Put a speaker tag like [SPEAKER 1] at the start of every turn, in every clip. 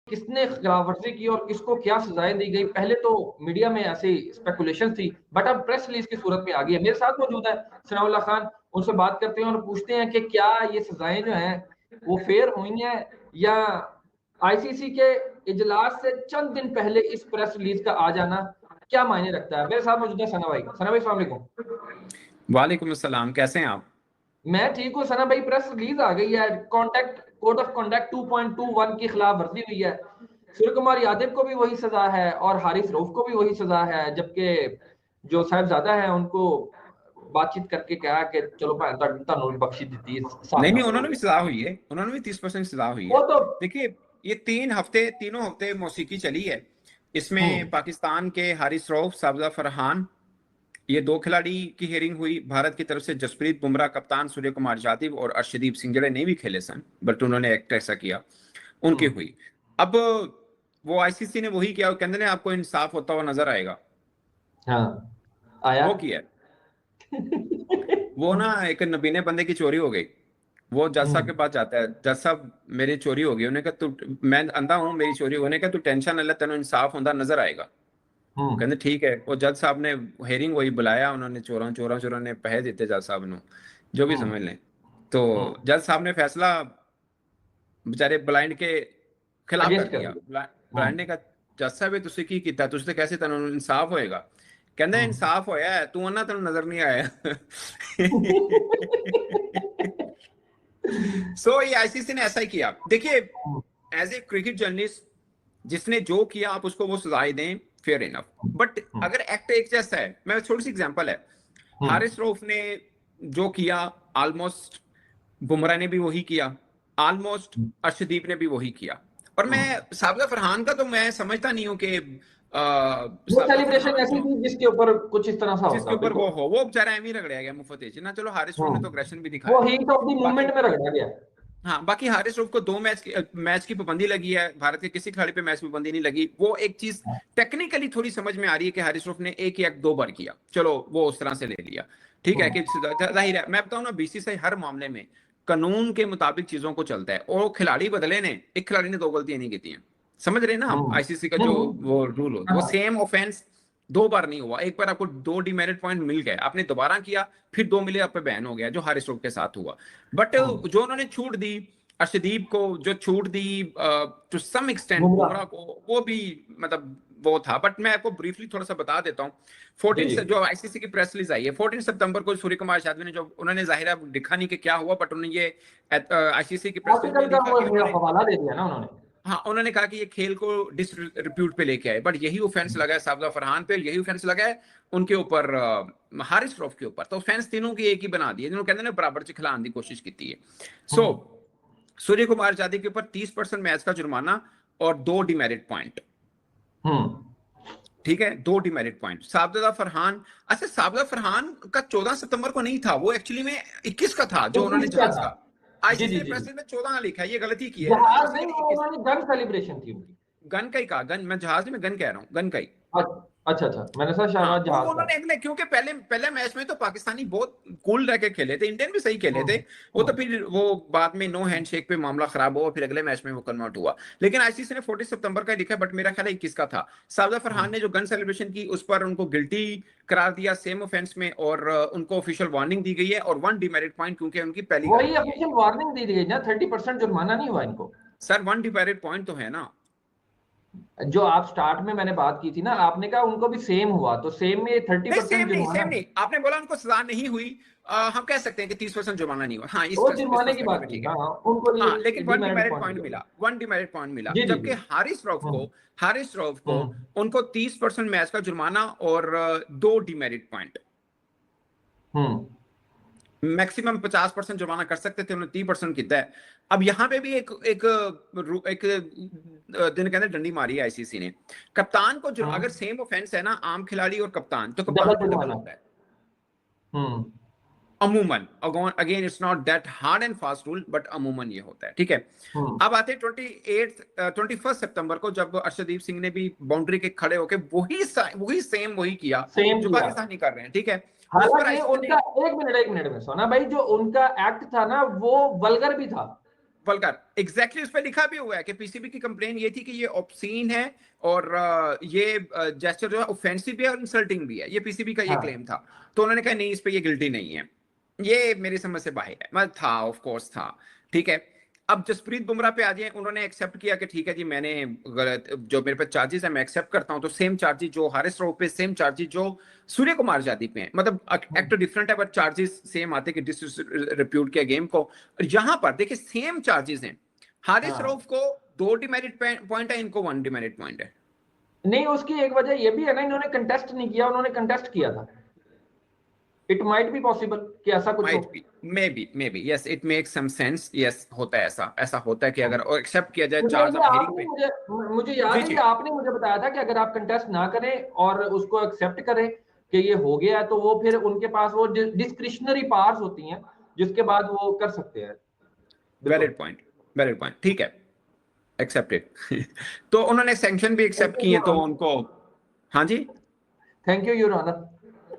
[SPEAKER 1] किसने खिलाफवर्जी की और किसको क्या सजाएं दी गई, पहले तो मीडिया में ऐसी स्पेकुलेशन थी, बट अब प्रेस रिलीज की सूरत में आ गई है। मेरे साथ मौजूद है सनाउल्लाह खान, उनसे बात करते हैं और पूछते हैं कि क्या ये सजाएं जो हैं वो फेयर हुई हैं या आईसीसी के इजलास से चंद दिन पहले इस प्रेस रिलीज का आ जाना क्या मायने रखता है। मेरे साथ मौजूद है सना भाई। सना भाई अस्सलाम वालेकुम।
[SPEAKER 2] वालेकुम अस्सलाम, कैसे हैं आप?
[SPEAKER 1] मैं ठीक हूँ सना भाई। प्रेस रिलीज आ गई है, कॉन्टेक्ट कोड ऑफ कॉन्डक्ट 2.21 की खिलाफ वर्जी हुई है। सूर्य कुमार यादव को भी वही सजा है और हारिस रऊफ को भी वही सजा है, जबकि जो साहबजादा है उनको बातचीत करके कहा कि चलो तुहानू बख्शी दी
[SPEAKER 2] नहीं नहीं, उन्होंने भी सजा हुई है, उन्होंने भी 30% सजा हुई
[SPEAKER 1] वो
[SPEAKER 2] है।
[SPEAKER 1] तो
[SPEAKER 2] देखिए, ये तीनों हफ्ते मौसीकी चली है। इसमें पाकिस्तान के हारिस रऊफ, साबजा फरहान, ये 2 खिलाड़ी की हेयरिंग हुई। भारत की तरफ से जसप्रीत बुमराह, कप्तान सूर्य कुमार यादव और अर्शदीप सिंह जड़े नहीं भी खेले सन, बट उन्होंने एक्ट ऐसा किया, उनकी हुई। अब वो आईसीसी ने वही किया, कहते हैं आपको इंसाफ होता हुआ नजर आएगा।
[SPEAKER 1] हाँ आया।
[SPEAKER 2] वो किया वो ना, एक नबीने बंदे की चोरी हो गई। वो जज साहब के पास जाता है, जज साहब मेरी चोरी हो गई। उन्हें कहा तू, मैं अंधा हूं, मेरी चोरी होने का, तू टेंशन ना ले, तेन इंसाफ होता नजर आएगा। कहते ठीक है। वो जज साहब ने हेयरिंग वही बुलाया, उन्होंने चोरों ने पैसे दिते जज साहब ने, जो भी समझ लें। तो जज साहब ने फैसला बेचारे ब्लाइंड के खिलाफ कर
[SPEAKER 1] अगेंस्ट कर
[SPEAKER 2] दिया।
[SPEAKER 1] दिया।
[SPEAKER 2] ब्लाइंड ने कहा जज साहब तुसी की कीता, तुसी ते कैसे तेन इंसाफ होएगा? कहंदा इंसाफ होया है, तू ना तेन नजर नहीं आया। सो ये आईसीसी ने ऐसा ही किया। देखिए, एज ए क्रिकेट जर्नलिस्ट, जिसने जो किया आप उसको वो सजाएं दें, फेयर इनफ। बट अगर एक्ट एक जैसा है, मैं छोटी सी एग्जांपल है, हारिस रऊफ ने जो किया ऑलमोस्ट बुमराह ने भी वही किया, ऑलमोस्ट अर्शदीप ने भी वही किया। और मैं साबका फरहान का तो मैं समझता नहीं हूं कि
[SPEAKER 1] वो
[SPEAKER 2] साबका
[SPEAKER 1] सेलिब्रेशन
[SPEAKER 2] फरहान
[SPEAKER 1] ऐसी
[SPEAKER 2] जो
[SPEAKER 1] थी जिसके ऊपर कुछ इस तरह सा
[SPEAKER 2] जिसके
[SPEAKER 1] होता,
[SPEAKER 2] ऊपर
[SPEAKER 1] बिल्कुल।
[SPEAKER 2] वो बेचारा एम ही रगड़ाया गया मुफ्त ना। चलो हारिस रऊफ ने तो अग्रेशन भी
[SPEAKER 1] वो
[SPEAKER 2] दिखाया।
[SPEAKER 1] हीट ऑफ द
[SPEAKER 2] बाकी
[SPEAKER 1] मूवमेंट में रखा गया।
[SPEAKER 2] हाँ, बाकी हारिस रऊफ को 2 मैच की पाबंदी लगी है, भारत के किसी खिलाड़ी पे मैच की पाबंदी नहीं लगी। वो एक चीज टेक्निकली थोड़ी समझ में आ रही है कि हारिस रऊफ ने एक या 2 बार किया, चलो वो उस तरह से ले लिया, ठीक है कि जाहिर है। मैं बताऊं ना, बीसीसीआई हर मामले में कानून के मुताबिक चीजों को चलता है, और खिलाड़ी बदले ने, एक खिलाड़ी ने 2 गलतियां नहीं की हैं। समझ रहे हैं ना आप? आईसीसी का जो वो रूल हो, वो सेम ऑफेंस 2 बार नहीं हुआ। एक बार आपको 2 डिमेरिट पॉइंट मिल गए, आपने दोबारा किया, फिर 2 मिले, आप पे बैन हो गया, जो हारिस रऊफ के साथ हुआ। बट जो उन्होंने छूट दी अर्शदीप को, जो छूट दी टू सम एक्सटेंट बुमराह को, वो भी मतलब वो था। बट मैं आपको ब्रीफली थोड़ा सा बता देता हूँ। 14 से जो आईसीसी की प्रेस रिलीज आई है 14 सितंबर को, सूर्य कुमार यादव ने, जो उन्होंने जाहिर दिखा नहीं कि क्या हुआ, बट उन्होंने ये आईसीसी की प्रेस रिलीज में लिखा कि उन्होंने
[SPEAKER 1] हवाला दे दिया ना उन्होंने।
[SPEAKER 2] हाँ, उन्होंने कहा कि ये खेल को डिसरिप्यूट पे लेके आए। बट यही ऑफेंस लगा है साबजा फरहान पे, यही ऑफेंस लगा है उनके ऊपर, हारिस रऊफ के ऊपर। तो ऑफेंस तीनों की एक ही बना दी है, जिन्होंने कहते हैं बराबर से खिलाने की कोशिश की है। सो सूर्य कुमार यादव के ऊपर 30% मैच का जुर्माना और 2 डिमेरिट पॉइंट। ठीक है, 2 डिमेरिट पॉइंट। साबजा फरहान, अच्छा साबजा फरहान का 14 सितंबर को नहीं था, वो एक्चुअली में 21 का था, जो उन्होंने जहाज का आईसीसी ने प्रेस में 14 लिखा है, ये गलती की है ना।
[SPEAKER 1] जहाज नहीं, उन्होंने गन सेलिब्रेशन थी उनकी।
[SPEAKER 2] गन का ही कहा, गन, मैं जहाज में गन कह रहा हूँ, गन का ही।
[SPEAKER 1] अच्छा अच्छा, मैंने सोचा
[SPEAKER 2] हाँ,
[SPEAKER 1] शाहबाज
[SPEAKER 2] वो
[SPEAKER 1] जहाज का।
[SPEAKER 2] उन्होंने, क्योंकि पहले मैच में तो पाकिस्तानी बहुत कूल रह के खेले थे, इंडियन भी सही खेले थे। वो तो फिर वो बाद में नो हैंडशेक पे मामला खराब हुआ, फिर अगले मैच में वो कन्वर्ट हुआ। लेकिन आईसीसी ने 40 सितंबर का लिखा, बट मेरा ख्याल है 21 का था। साबजा फरहान ने जो गन सेलिब्रेशन की, उस पर उनको गिल्टी करार दिया सेम ऑफेंस में, और उनको ऑफिशियल वार्निंग दी गई है, और 1 डिमेरिट पॉइंट, क्योंकि उनकी पहली
[SPEAKER 1] वही ऑफिशियल वार्निंग दी गई ना, 30% जुर्माना नहीं हुआ इनको।
[SPEAKER 2] सर 1 डिमेरिट पॉइंट तो है ना।
[SPEAKER 1] जो आप स्टार्ट में मैंने बात की थी ना, आपने कहा उनको भी सेम हुआ, तो सेम में 30% जुर्माना।
[SPEAKER 2] सेम नहीं, आपने बोला उनको सजा नहीं हुई। हम कह सकते हैं कि 30% जुर्माना नहीं हुआ। हाँ, इस
[SPEAKER 1] वो जुर्माने की
[SPEAKER 2] पर्सपेक्टिव
[SPEAKER 1] बात
[SPEAKER 2] में
[SPEAKER 1] की।
[SPEAKER 2] ठीक है।
[SPEAKER 1] हाँ उनको
[SPEAKER 2] हाँ, लेकिन 1
[SPEAKER 1] डिमेरिट
[SPEAKER 2] डिमेरिट
[SPEAKER 1] पॉइंट
[SPEAKER 2] पॉइंट
[SPEAKER 1] मिला।
[SPEAKER 2] मिला, 1 डिमेरिट पॉइंट मिला।
[SPEAKER 1] जी जी
[SPEAKER 2] जबकि
[SPEAKER 1] जी।
[SPEAKER 2] हारिस रऊफ को उनको 30% मैच का जुर्माना और 2 डिमेरिट पॉइंट। मैक्सिमम 50% जुर्माना कर सकते थे, उन्होंने 30% किया है। अब यहाँ पे भी एक दिन के अंदर डंडी मारी है आईसीसी ने। कप्तान को जो अगर सेम ऑफेंस है ना, आम खिलाड़ी और कप्तान, तो कप्तान को डबल होता है अमूमन। Again it's not that hard and fast rule, but अमूमन ये होता है, ठीक है। अब आते 21 सितंबर को, जब अर्शदीप सिंह ने भी बाउंड्री के खड़े होके वही सेम किया जो पाकिस्तानी कर रहे हैं, ठीक है।
[SPEAKER 1] हालांकि उनका एक मिनट में सोना भाई, जो उनका एक्ट था ना वो वल्गर भी था।
[SPEAKER 2] वल्गर एग्जैक्टली उस पर लिखा भी हुआ है कि पीसीबी की कंप्लेन ये थी कि ये ऑब्सीन है और ये जेस्चर जो है ऑफेंसिव भी है और इंसल्टिंग भी है, ये पीसीबी का ये क्लेम था। तो उन्होंने कहा नहीं, इस पे ये गिल्टी नहीं है। ये मेरी समझ से बाहर है, मतलब था, ऑफ कोर्स था, ठीक है। अब जसप्रीत बुमराह पे आ जाए, उन्होंने एक्सेप्ट किया कि ठीक है जी, मैंने गलत, जो मेरे पे चार्जेस है मैं एक्सेप्ट करता हूं। तो सेम चार्जेस जो हारिस राउफ पे, सेम चार्जेस जो सूर्य कुमार यादव पे हैं, मतलब एक्ट डिफरेंट है बट चार्जेस सेम आते कि डिसरिप्यूट किया गेम को। और यहां पर देखिए सेम चार्जेस हैं, हारिस राउफ को 2 डिमेरिट पॉइंट है, इनको 1 डिमेरिट पॉइंट है।
[SPEAKER 1] नहीं, उसकी एक वजह ये भी है ना, इन्होंने कंटेस्ट नहीं किया, उन्होंने कंटेस्ट किया था। इट माइट बी पॉसिबल कि ऐसा कुछ हो।
[SPEAKER 2] Might be, maybe, yes, it makes some sense, yes, होता है ऐसा होता है कि अगर और एक्सेप्ट किया जाए चार्ज ऑफ हियरिंग पे।
[SPEAKER 1] मुझे याद है कि आपने मुझे बताया था कि अगर आप कंटेस्ट ना करें और उसको एक्सेप्ट करें कि ये हो गया है, तो वो फिर उनके पास वो डिस्क्रिशनरी पावर्स होती हैं जिसके बाद वो कर सकते हैं।
[SPEAKER 2] वैलिड पॉइंट, ठीक है, एक्सेप्टेड। तो उन्होंने सैंक्शन भी एक्सेप्ट किए तो उनको, हाँ जी,
[SPEAKER 1] थैंक यू योर ऑनर।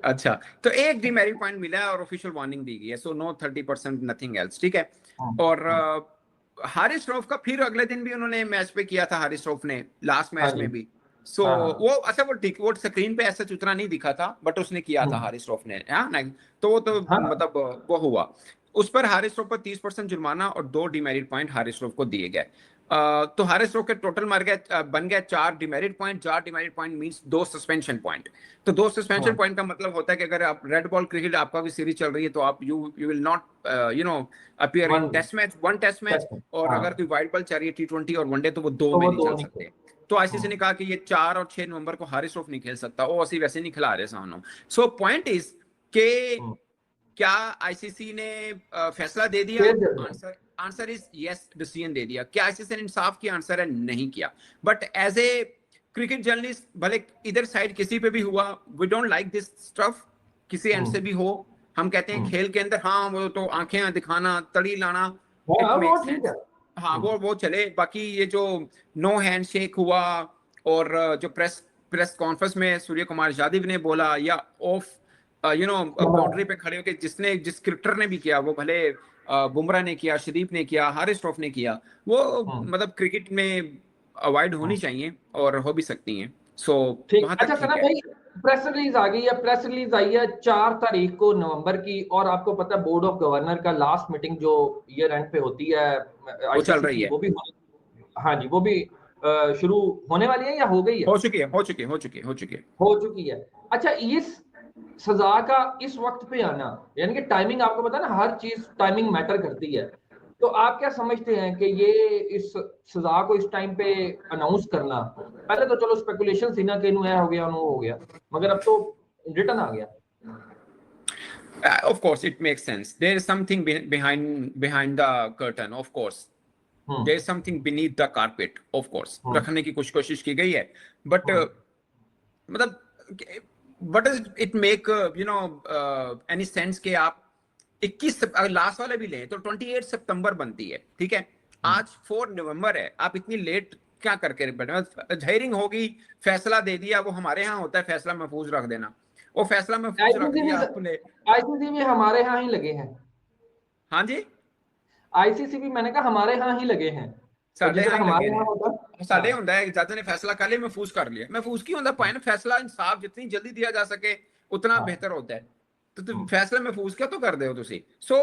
[SPEAKER 2] अच्छा, तो एक डिमेरिट पॉइंट मिला है और ऑफिशियल वार्निंग दी गई है, सो नो 30%, नथिंग एल्स, ठीक है। और हारिस राउफ का फिर अगले दिन भी उन्होंने मैच पे किया था, हारिस राउफ ने लास्ट मैच में भी। सो वो अच्छा, वो स्क्रीन पे ऐसा उतना नहीं दिखा था बट उसने किया था हारिस राउफ ने, हाँ ना। तो वो तो मतलब वो हुआ, उस पर हारिस राउफ पर 30% जुर्माना और 2 डिमेरिट पॉइंट हारिस राउफ को दिए गए। तो हारिस राउफ के टोटल मार गया, बन गया 4 demerit point. 4 demerit point means 2 suspension point. तो 2 सस्पेंशन पॉइंट का मतलब होता है कि अगर आप रेड बॉल क्रिकेट आपका भी सीरीज चल रही है तो आप you will not appear in test match, 1 test match. और अगर कोई वाइट बॉल चल रही है T20 और वनडे, तो वो 2 में नहीं चल सकते। तो आईसीसी ने कहा कि ये 4 और 6 नवंबर को हारिस राउफ नहीं खेल सकता, वो ऐसे वैसे नहीं खिला रहे सामने। सो पॉइंट इज के क्या आईसीसी ने फैसला दे दिया? आंसर इज यस, डिसीजन दे दिया। क्या आईसीसी ने इंसाफ किया? आंसर है नहीं किया। But as a cricket journalist, भले इधर साइड किसी पे भी हुआ, we don't like this stuff, किसी एंड से भी हो, हम कहते हैं खेल के अंदर हाँ वो तो आंखें दिखाना, तड़ी लाना, इट मेक्स सेंस, हाँ वो चले। बाकी ये जो नो हैंड शेक हुआ और जो प्रेस कॉन्फ्रेंस में सूर्य कुमार यादव ने बोला, या ऑफ बाउंड्री पे खड़े होकर जिस क्रिकेटर ने भी किया, वो भले बुमराह ने किया, शरीफ ने किया, हारिस राउफ ने किया, वो मतलब क्रिकेट में अवॉइड होनी चाहिए और हो भी सकती हैं। सो वहां तक ठीक है।
[SPEAKER 1] भाई, प्रेस रिलीज आ गई है, प्रेस रिलीज आई है 4 तारीख को नवंबर की, और आपको पता है बोर्ड ऑफ गवर्नर का लास्ट मीटिंग जो ईयर एंड पे होती है
[SPEAKER 2] वो चल रही है,
[SPEAKER 1] वो भी, हाँ जी, वो भी शुरू होने वाली है या हो गई है?
[SPEAKER 2] हो चुकी है।
[SPEAKER 1] अच्छा, इस सजा का इस वक्त पे आना, यानी कि टाइमिंग, आपको पता है ना, हर चीज टाइमिंग मैटर करती है। तो आप क्या समझते हैं कि ये इस सजा को इस टाइम पे अनाउंस करना, पहले तो चलो स्पेकुलेशन थी ना कि इन्हों हो गया, उन्होंने हो गया, मगर अब तो रिटर्न आ गया।
[SPEAKER 2] Of course it makes sense, there is something behind the curtain, of course there is something beneath the carpet, of course रखने की कुछ कोशिश की गई है, but मतलब what does it make any sense कि आप 21 लास्ट वाले भी लें तो 28 सितंबर बनती है, ठीक है, आज 4 नवंबर है, आप इतनी लेट क्या करके बैठे? हियरिंग होगी, फैसला दे दिया, वो हमारे यहाँ होता है फैसला महफूज रख देना, वो फैसला महफूज रख दिया आपने।
[SPEAKER 1] आईसीसी भी हमारे यहाँ ही लगे हैं।
[SPEAKER 2] हाँ जी,
[SPEAKER 1] आईसीसी भी मैंने कहा हमारे यहाँ ही लगे हैं,
[SPEAKER 2] साढ़े यहाँ
[SPEAKER 1] हमारे
[SPEAKER 2] लगे
[SPEAKER 1] यहाँ
[SPEAKER 2] हैं,
[SPEAKER 1] होता
[SPEAKER 2] साढ़े ਹੁੰਦਾ है जज ने फैसला कर लिया, महफूज कर लिया। महफूज की होता है फैसला इंसाफ जितनी जल्दी दिया जा सके उतना बेहतर होता है। तो फैसला महफूज क्या तो कर दे हो तुसी। सो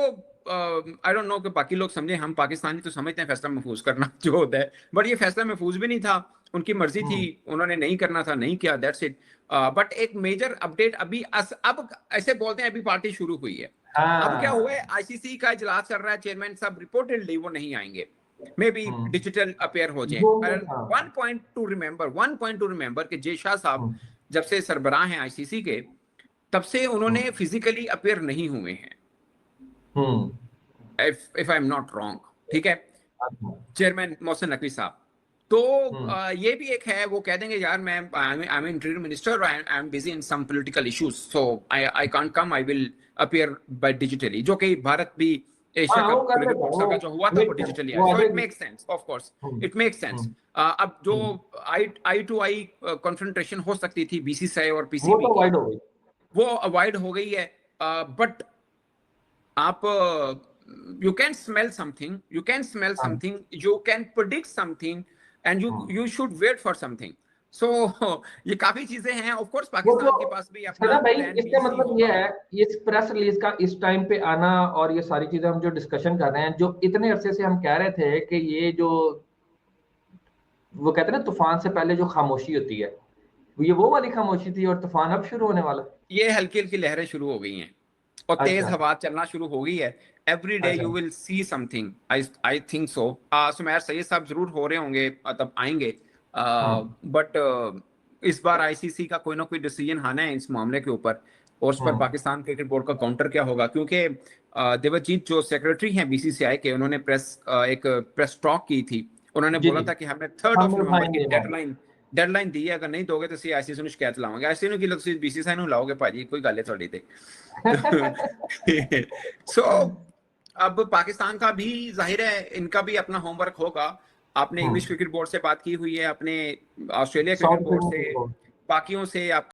[SPEAKER 2] आई डोंट नो कि बाकी लोग समझे, हम पाकिस्तानी तो समझते हैं फैसला महफूज करना जो होता है, बट ये फैसला महफूज भी नहीं था, उनकी मर्जी थी, उन्होंने नहीं करना था, नहीं किया, दैट्स इट। बट एक मेजर अपडेट अभी अब ऐसे बोलते हैं अभी पार्टी शुरू हुई है। अब क्या हुआ है, आईसीसी का इजलास चल रहा है, चेयरमैन साहब रिपोर्टेडली वो नहीं आएंगे, मे बी डिजिटल अपेयर हो जाए। वन पॉइंट टू रिमेंबर कि जय शाह साहब जब से सरबराह हैं आईसीसी के, तब से उन्होंने फिजिकली अपेयर नहीं हुए हैं, if I am not wrong, ठीक है, चेयरमैन मोहसिन नकवी साहब। तो ये भी एक है, वो कह देंगे यार मैं I am interior minister, I am busy in some political issues, so I can't come, I will appear by digitally, जो कि भारत भी एशिया कप क्रिकेट का जो हुआ था वो डिजिटली है। So it makes sense, of course it makes sense. अब जो आई टू आई कॉन्फ्रंटेशन हो सकती थी बीसीसीआई और पीसीबी की, वो अवॉइड हो गई है। बट आप you can smell something, you can smell
[SPEAKER 1] हाँ,
[SPEAKER 2] something, you can predict something, and you should wait for something. So ये काफी चीजें हैं. ऑफ कोर्स
[SPEAKER 1] वो
[SPEAKER 2] पाकिस्तान के
[SPEAKER 1] तो
[SPEAKER 2] पास भी अपना
[SPEAKER 1] सना भाई,
[SPEAKER 2] प्लान बी
[SPEAKER 1] इसका
[SPEAKER 2] सी
[SPEAKER 1] मतलब ये
[SPEAKER 2] होगा.
[SPEAKER 1] है, ये प्रेस रिलीज का इस टाइम पे आना और ये सारी चीजें हम जो डिस्कशन कर रहे हैं, जो इतने अरसे से हम कह रहे थे कि ये जो वो कहते हैं ना तूफान से पहले जो खामोशी होती है, ये वो वाली खामोशी थी और तूफान अब शुरू होने वाला.
[SPEAKER 2] ये हल्की हल्की लहरें शुरू हो गई हैं और तेज
[SPEAKER 1] अच्छा,
[SPEAKER 2] हवा चलना शुरू हो गई है. एवरी डे
[SPEAKER 1] अच्छा.
[SPEAKER 2] You will see something. I think so. Sumair Syed साहब जरूर हो रहे होंगे, तब आएंगे.
[SPEAKER 1] हम्म,
[SPEAKER 2] बट इस बार आईसीसी का कोई ना कोई डिसीजन आना है इस मामले के ऊपर, और उस पर
[SPEAKER 1] हम्म,
[SPEAKER 2] पाकिस्तान क्रिकेट बोर्ड का काउंटर क्या होगा. क्योंकि देवजीत जो सेक्रेटरी हैं बीसीसीआई के, उन्होंने एक प्रेस टॉक की थी. उन्होंने
[SPEAKER 1] जी
[SPEAKER 2] बोला
[SPEAKER 1] जी,
[SPEAKER 2] था कि हमने 3
[SPEAKER 1] हम
[SPEAKER 2] नवंबर की
[SPEAKER 1] उठाएंगे मामला.
[SPEAKER 2] डेडलाइन दी है, अगर नहीं दोगे तो आईसीसी ਨੂੰ ਸ਼ਿਕਾਇਤ ਲਾਵਾਂਗੇ. आईसीसी ਨੂੰ ਕੀ ਲੱਗ, ਤੁਸੀਂ बीसीसीआई ਨੂੰ ਲਾਓਗੇ ਭਾਜੀ, ਕੋਈ ਗੱਲ ਹੈ ਤੁਹਾਡੀ ਤੇ. सो अब पाकिस्तान का भी जाहिर है, इनका भी अपना होमवर्क होगा. आपने इंग्लिश क्रिकेट बोर्ड से बात की हुई है, अपने ऑस्ट्रेलिया क्रिकेट
[SPEAKER 1] साउथ
[SPEAKER 2] बोर्ड से,
[SPEAKER 1] अफ्रीका.
[SPEAKER 2] बाकियों से आप